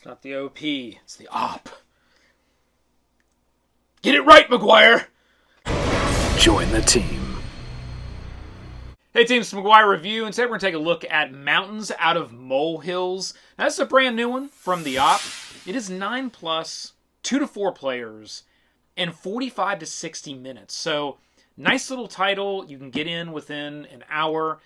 It's not the OP, it's the OP. Get it right, McGuire! Join the team. Hey team, it's McGuire Review, and today we're going to take a look at Mountains out of Molehills. Now, this is a brand new one from the OP. It is 9+, 2 to 4 players, and 45 to 60 minutes. So, nice little title. You can get in within an hour.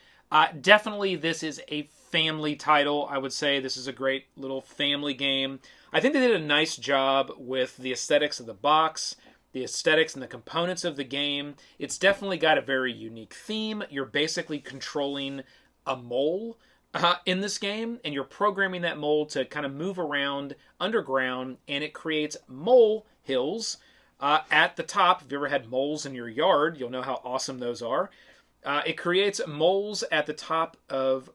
Definitely, this is a family title. I would say this is a great little family game. I think they did a nice job with the aesthetics of the box, the aesthetics and the components of the game. It's definitely got a very unique theme. You're basically controlling a mole in this game, and you're programming that mole to kind of move around underground, and it creates molehills at the top. If you ever had moles in your yard, you'll know how awesome those are. It creates moles at the top of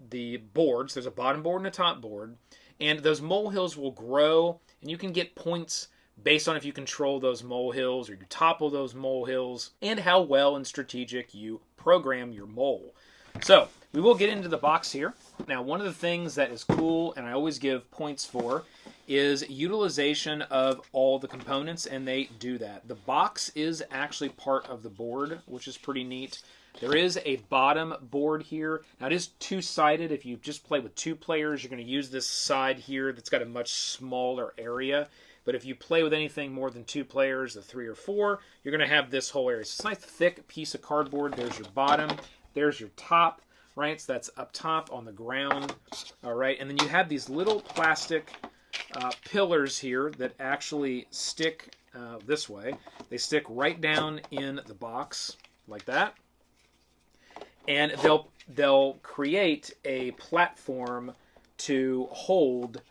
the boards. There's a bottom board and a top board, and those molehills will grow, and you can get points based on if you control those molehills or you topple those molehills, and how well and strategic you program your mole. So, we will get into the box here. Now, one of the things that is cool, and I always give points for, is utilization of all the components, and they do that. The box is actually part of the board, which is pretty neat. There is a bottom board here. Now, it is two-sided. If you just play with 2 players, you're going to use this side here that's got a much smaller area. But if you play with anything more than 2 players, the 3 or 4, you're going to have this whole area. So it's a nice thick piece of cardboard. There's your bottom. There's your top, right? So that's up top on the ground. All right. And then you have these little plastic pillars here that actually stick this way. They stick right down in the box like that. And they'll create a platform to hold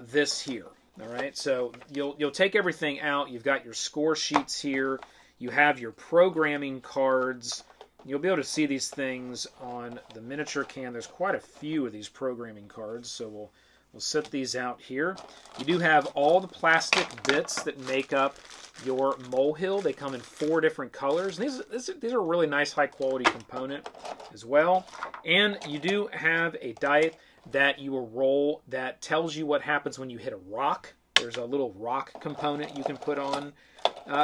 this here. All right, so you'll take everything out. You've got your score sheets here. You have your programming cards. You'll be able to see these things on the miniature can. There's quite a few of these programming cards, so we'll set these out here. You do have all the plastic bits that make up your molehill. They come in 4 different colors. These are a really nice high-quality component as well. And you do have a die that you will roll that tells you what happens when you hit a rock. There's a little rock component you can put on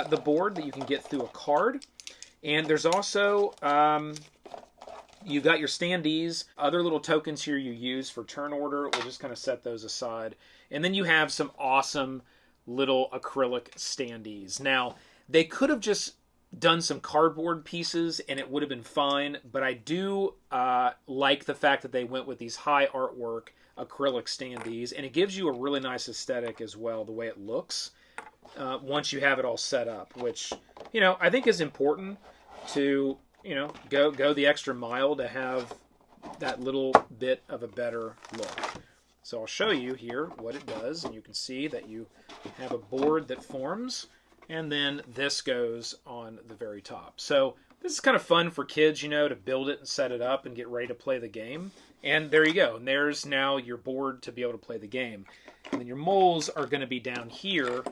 the board that you can get through a card. And there's also, you've got your standees, other little tokens here you use for turn order. We'll just kind of set those aside. And then you have some awesome little acrylic standees. Now, they could have just done some cardboard pieces and it would have been fine, but I do like the fact that they went with these high artwork acrylic standees, and it gives you a really nice aesthetic as well, the way it looks once you have it all set up, which, you know, I think is important to, you know, go the extra mile to have that little bit of a better look. So I'll show you here what it does, and you can see that you have a board that forms, and then this goes on the very top. So this is kind of fun for kids, you know, to build it and set it up and get ready to play the game. And there you go. And there's now your board to be able to play the game. And then your moles are going to be down here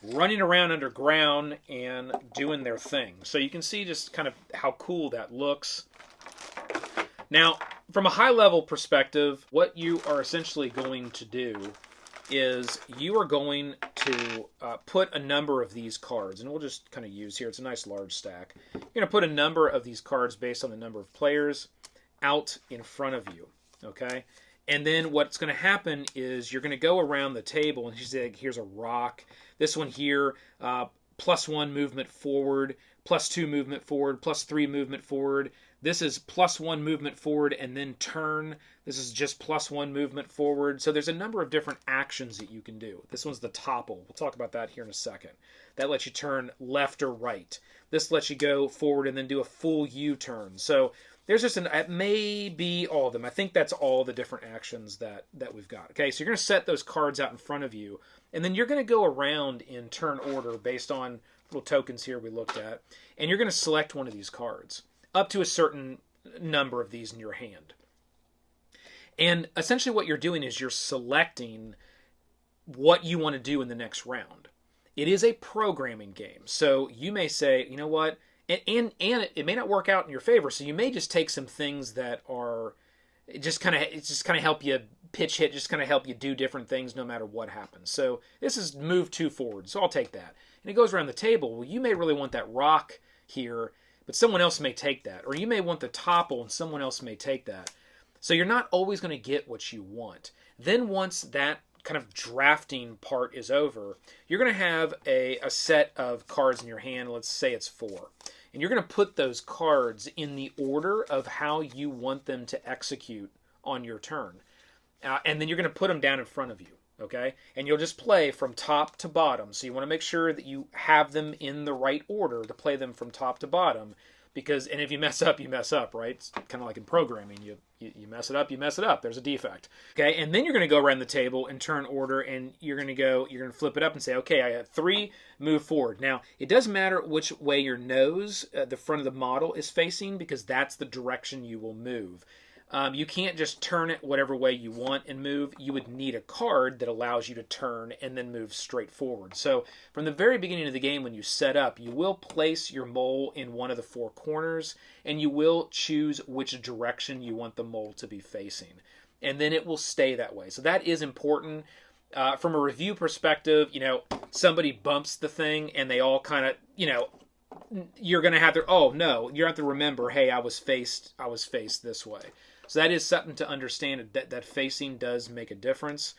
running around underground and doing their thing. So you can see just kind of how cool that looks. Now, from a high-level perspective, what you are essentially going to do is you are going to put a number of these cards, and we'll just kind of use here, it's a nice large stack. You're going to put a number of these cards based on the number of players out in front of you, okay? And then what's going to happen is you're going to go around the table, and you say, here's a rock. This one here, +1 movement forward, +2 movement forward, +3 movement forward. This is +1 movement forward and then turn. This is just +1 movement forward. So there's a number of different actions that you can do. This one's the topple. We'll talk about that here in a second. That lets you turn left or right. This lets you go forward and then do a full U-turn. So there's just it may be all of them. I think that's all the different actions that we've got. Okay, so you're going to set those cards out in front of you, and then you're going to go around in turn order based on little tokens here we looked at, and you're going to select one of these cards, up to a certain number of these in your hand. And essentially what you're doing is you're selecting what you want to do in the next round. It is a programming game, so you may say, you know what, and it may not work out in your favor, so you may just take some things that are just kind of help you pitch hit, just kind of help you do different things no matter what happens. So this is move 2 forward, so I'll take that. And it goes around the table. Well, you may really want that rock here, but someone else may take that. Or you may want the topple and someone else may take that. So you're not always going to get what you want. Then once that kind of drafting part is over, you're going to have a set of cards in your hand. Let's say it's 4. And you're going to put those cards in the order of how you want them to execute on your turn. And then you're going to put them down in front of you, okay? And you'll just play from top to bottom. So you want to make sure that you have them in the right order to play them from top to bottom. Because, and if you mess up, you mess up, right? It's kind of like in programming. You mess it up, you mess it up. There's a defect. Okay, and then you're going to go around the table in turn order, and you're going to flip it up and say, okay, I have 3, move forward. Now, it doesn't matter which way your nose, the front of the model, is facing, because that's the direction you will move. You can't just turn it whatever way you want and move. You would need a card that allows you to turn and then move straight forward. So from the very beginning of the game, when you set up, you will place your mole in one of the 4 corners, and you will choose which direction you want the mole to be facing. And then it will stay that way. So that is important. From a review perspective, somebody bumps the thing and they all kind of, you're going to have to, oh no, you have to remember, hey, I was faced this way. So that is something to understand, that facing does make a difference.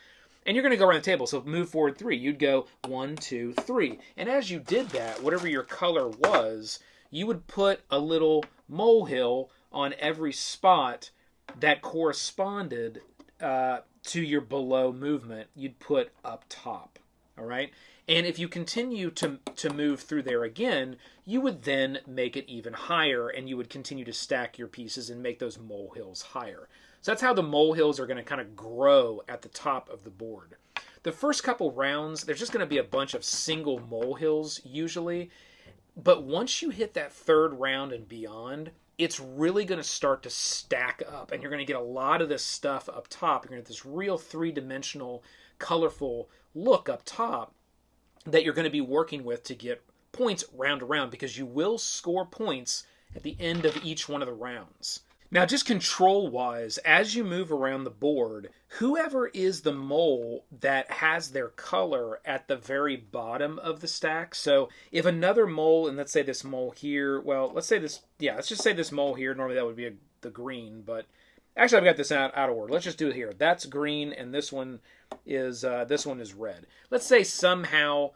And you're going to go around the table. So move forward 3. You'd go 1, 2, 3. And as you did that, whatever your color was, you would put a little molehill on every spot that corresponded to your below movement. You'd put up top. All right? And if you continue to move through there again, you would then make it even higher, and you would continue to stack your pieces and make those molehills higher. So that's how the molehills are going to kind of grow at the top of the board. The first couple rounds, there's just going to be a bunch of single molehills usually, but once you hit that 3rd round and beyond, it's really going to start to stack up, and you're going to get a lot of this stuff up top. You're going to get this real 3-dimensional, colorful look up top that you're going to be working with to get points round to round, because you will score points at the end of each one of the rounds. Now, just control-wise, as you move around the board, whoever is the mole that has their color at the very bottom of the stack, so if another mole, and let's say this mole here, well, let's just say this mole here, normally that would be the green, but actually I've got this out of order. Let's just do it here. That's green, and this one is red. Let's say somehow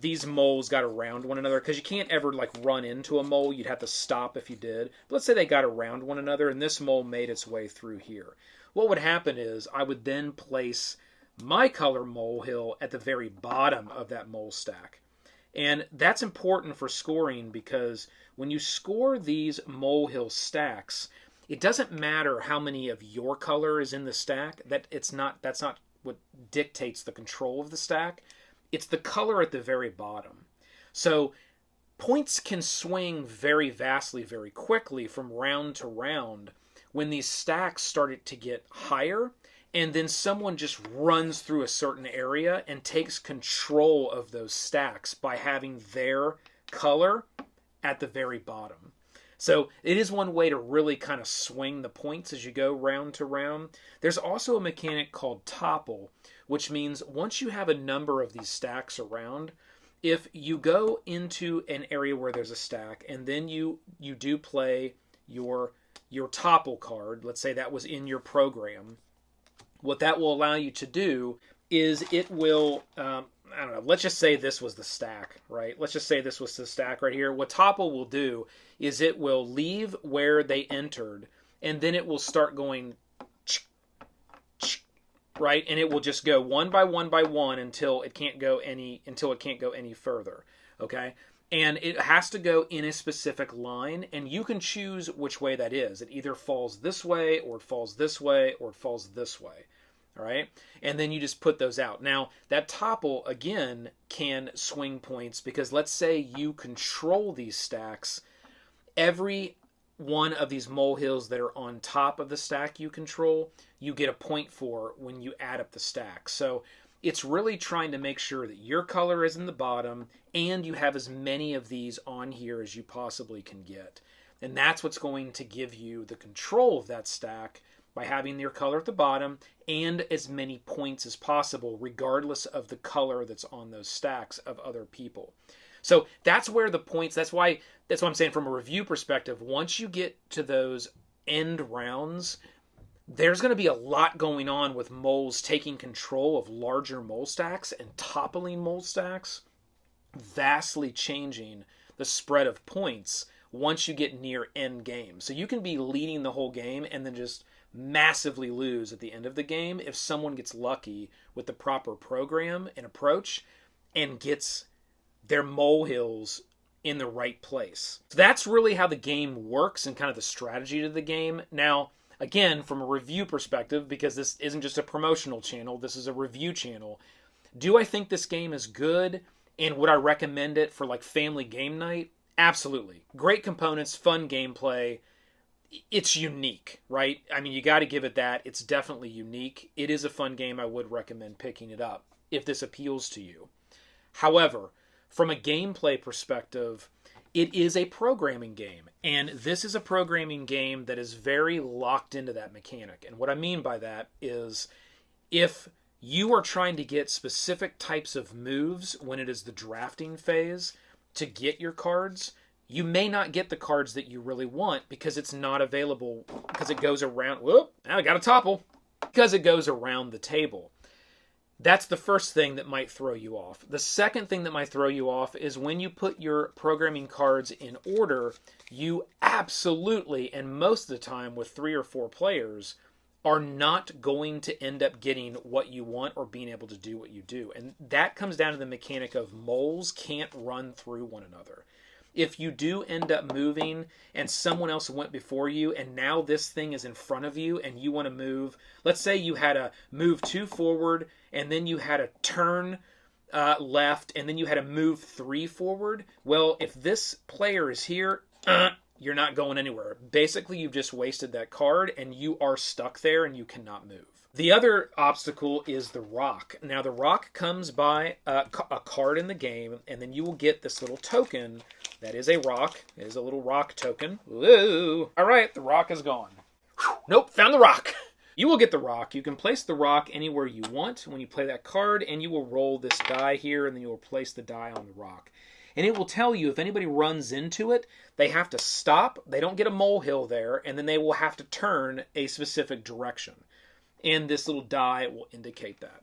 these moles got around one another, because you can't ever run into a mole. You'd have to stop if you did. But let's say they got around one another, and this mole made its way through here. What would happen is I would then place my color molehill at the very bottom of that mole stack. And that's important for scoring, because when you score these molehill stacks, it doesn't matter how many of your color is in the stack. That's not what dictates the control of the stack. It's the color at the very bottom. So points can swing very vastly, very quickly from round to round when these stacks started to get higher, and then someone just runs through a certain area and takes control of those stacks by having their color at the very bottom. So it is one way to really kind of swing the points as you go round to round. There's also a mechanic called topple, which means once you have a number of these stacks around, if you go into an area where there's a stack and then you do play your topple card, let's say that was in your program, what that will allow you to do is it will, I don't know, let's just say this was the stack, right? Let's just say this was the stack right here. What topple will do is it will leave where they entered, and then it will start going, right? And it will just go one by one until it can't go any further, okay? And it has to go in a specific line, and you can choose which way that is. It either falls this way, or it falls this way, or it falls this way. All right, and then you just put those out. Now, that topple, again, can swing points, because let's say you control these stacks. Every one of these molehills that are on top of the stack you control, you get a point for when you add up the stack. So it's really trying to make sure that your color is in the bottom, and you have as many of these on here as you possibly can get. And that's what's going to give you the control of that stack by having your color at the bottom and as many points as possible, regardless of the color that's on those stacks of other people. So that's where the points, that's why I'm saying from a review perspective, once you get to those end rounds, there's going to be a lot going on with moles taking control of larger mole stacks and toppling mole stacks, vastly changing the spread of points once you get near end game. So you can be leading the whole game and then just massively lose at the end of the game if someone gets lucky with the proper program and approach and gets their molehills in the right place. So that's really how the game works and kind of the strategy to the game. Now, again, from a review perspective, because this isn't just a promotional channel, this is a review channel, do I think this game is good and would I recommend it for like family game night? Absolutely. Great components, fun gameplay. It's unique, right? I mean, you got to give it that. It's definitely unique. It is a fun game. I would recommend picking it up if this appeals to you. However, from a gameplay perspective, it is a programming game. And this is a programming game that is very locked into that mechanic. And what I mean by that is if you are trying to get specific types of moves when it is the drafting phase to get your cards, you may not get the cards that you really want because it's not available, because it goes around, whoop, now I got a topple, because it goes around the table. That's the first thing that might throw you off. The second thing that might throw you off is when you put your programming cards in order, you absolutely, and most of the time with 3 or 4 players, are not going to end up getting what you want or being able to do what you do. And that comes down to the mechanic of moles can't run through one another. If you do end up moving and someone else went before you and now this thing is in front of you and you want to move, let's say you had a move 2 forward and then you had a turn left and then you had a move 3 forward. Well, if this player is here, you're not going anywhere. Basically, you've just wasted that card and you are stuck there and you cannot move. The other obstacle is the rock. Now, the rock comes by a card in the game, and then you will get this little token that is a rock. It is a little rock token. Woo! All right, the rock is gone. Whew. Nope, found the rock. You will get the rock. You can place the rock anywhere you want when you play that card, and you will roll this die here, and then you will place the die on the rock. And it will tell you if anybody runs into it, they have to stop, they don't get a molehill there, and then they will have to turn a specific direction. And this little die will indicate that.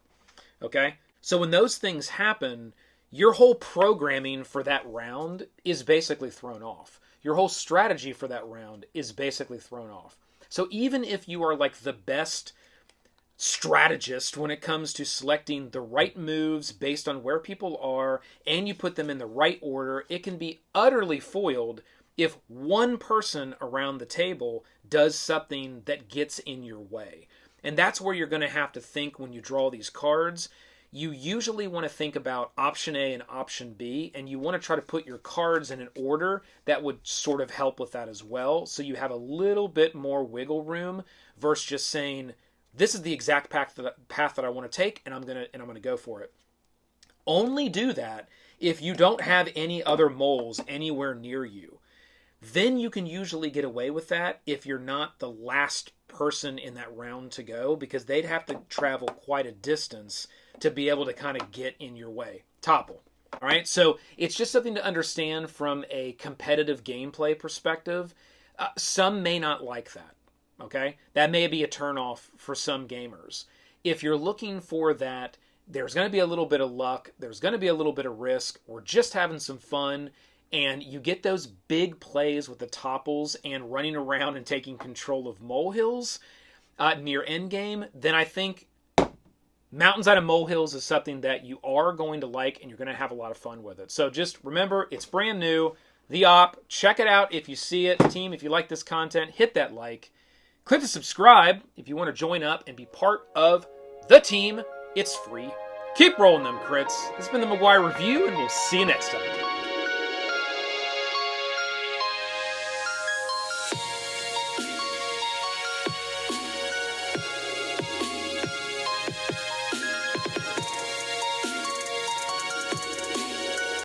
Okay? So when those things happen, your whole programming for that round is basically thrown off. Your whole strategy for that round is basically thrown off. So even if you are like the best strategist when it comes to selecting the right moves based on where people are, and you put them in the right order, it can be utterly foiled if one person around the table does something that gets in your way. And that's where you're going to have to think when you draw these cards. You usually want to think about option A and option B, and you want to try to put your cards in an order that would sort of help with that as well, so you have a little bit more wiggle room versus just saying, this is the exact path that I want to take, and I'm gonna go for it. Only do that if you don't have any other moles anywhere near you. Then you can usually get away with that if you're not the last person in that round to go, because they'd have to travel quite a distance to be able to kind of get in your way. Topple. All right, so it's just something to understand from a competitive gameplay perspective. Some may not like that. Okay, that may be a turnoff for some gamers. If you're looking for that, there's going to be a little bit of luck, there's going to be a little bit of risk, we're just having some fun, and you get those big plays with the topples and running around and taking control of molehills near endgame, then I think Mountains out of Molehills is something that you are going to like and you're going to have a lot of fun with it. So just remember, it's brand new, the op, check it out if you see it. Team, if you like this content, hit that like. Click the subscribe if you want to join up and be part of the team. It's free. Keep rolling them crits. This has been the McGuire Review, and we'll see you next time.